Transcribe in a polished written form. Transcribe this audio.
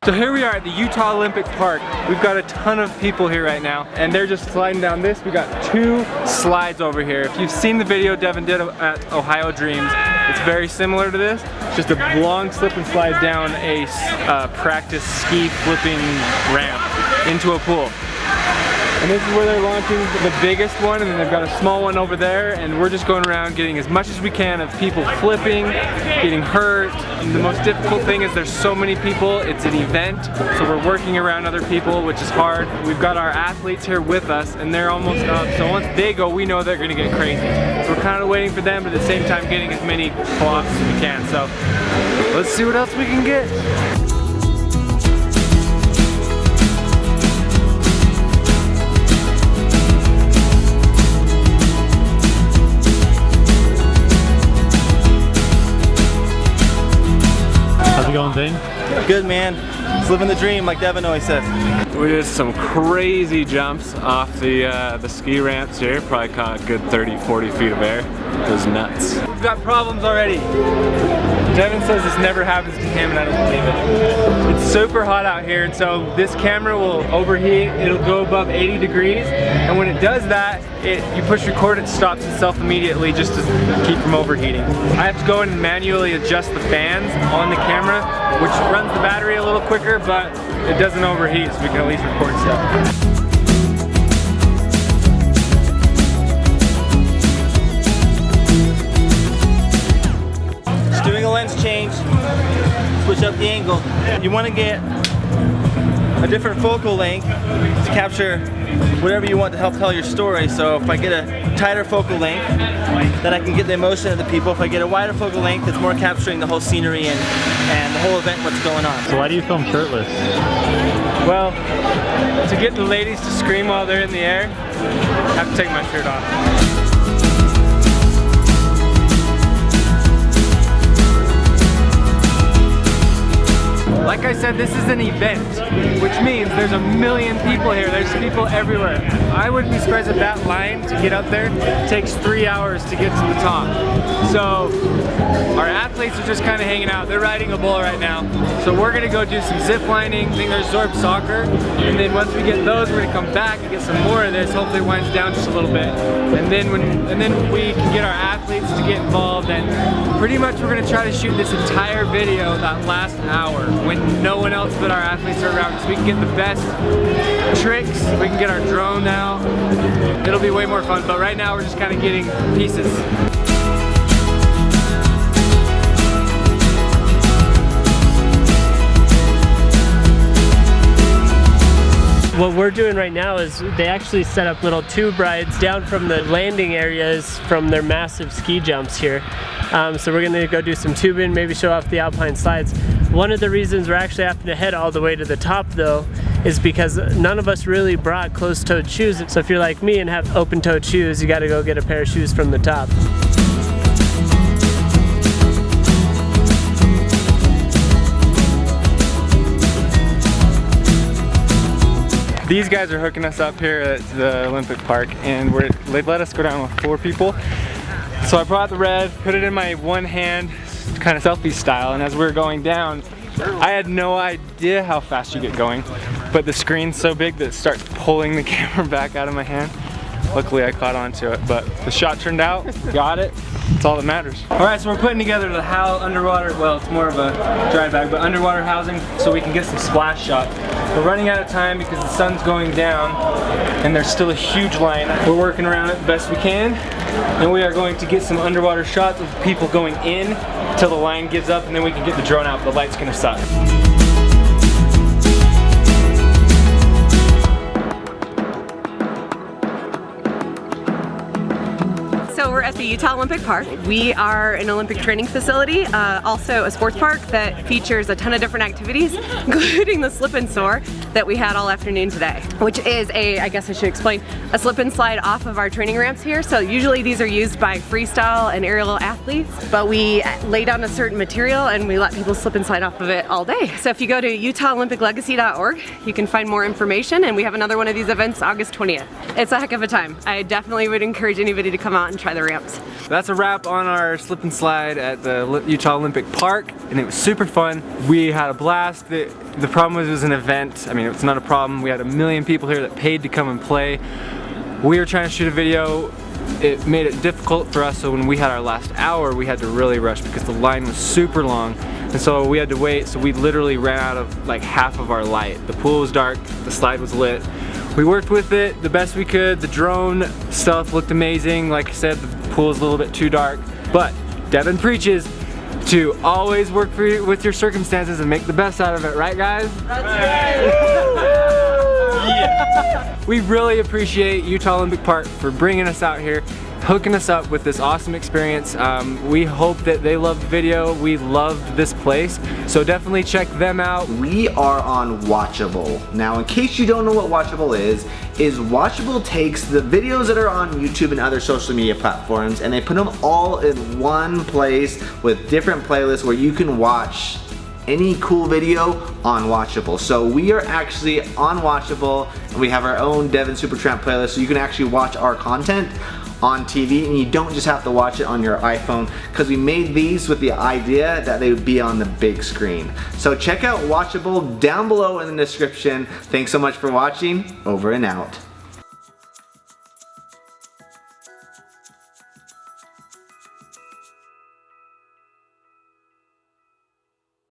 So here we are at the Utah Olympic Park. We've got a ton of people here right now, and they're just sliding down this. We got 2 slides over here. If you've seen the video Devin did at Ohio Dreams, it's very similar to this. It's just a long slip and slide down a practice ski flipping ramp into a pool. And this is where they're launching the biggest one, and then they've got a small one over there, and we're just going around getting as much as we can of people flipping, getting hurt. And the most difficult thing is there's so many people, it's an event, so we're working around other people, which is hard. We've got our athletes here with us, and they're almost up, so once they go, we know they're gonna get crazy. So we're kind of waiting for them, but at the same time getting as many flops as we can. So let's see what else we can get. How's it going, Dane? Good, man. Just living the dream, like Devin always says. We did some crazy jumps off the ski ramps here. Probably caught a good 30-40 feet of air. It was nuts. We've got problems already. Devin says this never happens to him, and I don't believe it. It's super hot out here, and so this camera will overheat. It'll go above 80 degrees, and when it does that, you push record, it stops itself immediately just to keep from overheating. I have to go in and manually adjust the fans on the camera, which runs the battery a little quicker, but it doesn't overheat, so we can at least record stuff. Doing a lens change, switch up the angle. You want to get a different focal length to capture whatever you want to help tell your story. So if I get a tighter focal length, then I can get the emotion of the people. If I get a wider focal length, it's more capturing the whole scenery and the whole event, what's going on. So why do you film shirtless? Well, to get the ladies to scream while they're in the air, I have to take my shirt off. Like I said, this is an event, which means there's a million people here. There's people everywhere. I wouldn't be surprised if that line to get up there takes 3 hours to get to the top. So our athletes are just kind of hanging out. They're riding a bull right now. So we're gonna go do some zip lining. I think there's Zorb soccer. And then once we get those, we're gonna come back and get some more of this. Hopefully it winds down just a little bit. And then we can get our athletes to get involved. And pretty much we're gonna try to shoot this entire video that last hour when no one else but our athletes are around, so we can get the best tricks. We can get our drone now. It'll be way more fun, but right now we're just kind of getting pieces. What we're doing right now is they actually set up little tube rides down from the landing areas from their massive ski jumps here. So we're gonna go do some tubing, maybe show off the alpine slides. One of the reasons we're actually having to head all the way to the top though is because none of us really brought closed-toed shoes. So if you're like me and have open-toed shoes, you gotta go get a pair of shoes from the top. These guys are hooking us up here at the Olympic Park, and they've let us go down with 4 people. So I brought the red, put it in my one hand, kind of selfie style, and as we were going down, I had no idea how fast you get going, but the screen's so big that it starts pulling the camera back out of my hand. Luckily I caught onto it, but the shot turned out, got it, that's all that matters. Alright, so we're putting together the underwater, well it's more of a dry bag, but underwater housing so we can get some splash shots. We're running out of time because the sun's going down and there's still a huge line. We're working around it the best we can, and we are going to get some underwater shots of people going in until the line gives up, and then we can get the drone out, but the light's gonna suck. So we're at the Utah Olympic Park. We are an Olympic training facility, also a sports park that features a ton of different activities, including the slip and soar that we had all afternoon today, which is I guess I should explain, a slip and slide off of our training ramps here. So usually these are used by freestyle and aerial athletes, but we lay down a certain material and we let people slip and slide off of it all day. So if you go to UtahOlympicLegacy.org, you can find more information, and we have another one of these events August 20th. It's a heck of a time. I definitely would encourage anybody to come out and try the ramps. experience. That's a wrap on our slip and slide at the Utah Olympic Park, and it was super fun. We had a blast. The problem was it was an event. I mean, it's not a problem. We had 1 million people here that paid to come and play. We were trying to shoot a video. It made it difficult for us, so when we had our last hour, we had to really rush because the line was super long, and so we had to wait. So we literally ran out of like half of our light. The pool was dark, the slide was lit. We worked with it the best we could. The drone stuff looked amazing. Like I said, the pool is a little bit too dark, but Devin preaches to always work with your circumstances and make the best out of it, right guys? That's right! We really appreciate Utah Olympic Park for bringing us out here, hooking us up with this awesome experience. We hope that they loved the video. We loved this place, so definitely check them out. We are on Watchable. Now, in case you don't know what Watchable is Watchable takes the videos that are on YouTube and other social media platforms and they put them all in one place with different playlists where you can watch any cool video on Watchable. So we are actually on Watchable and we have our own Devin Supertramp playlist, so you can actually watch our content on TV and you don't just have to watch it on your iPhone, because we made these with the idea that they would be on the big screen. So check out Watchable down below in the description. Thanks so much for watching. Over and out.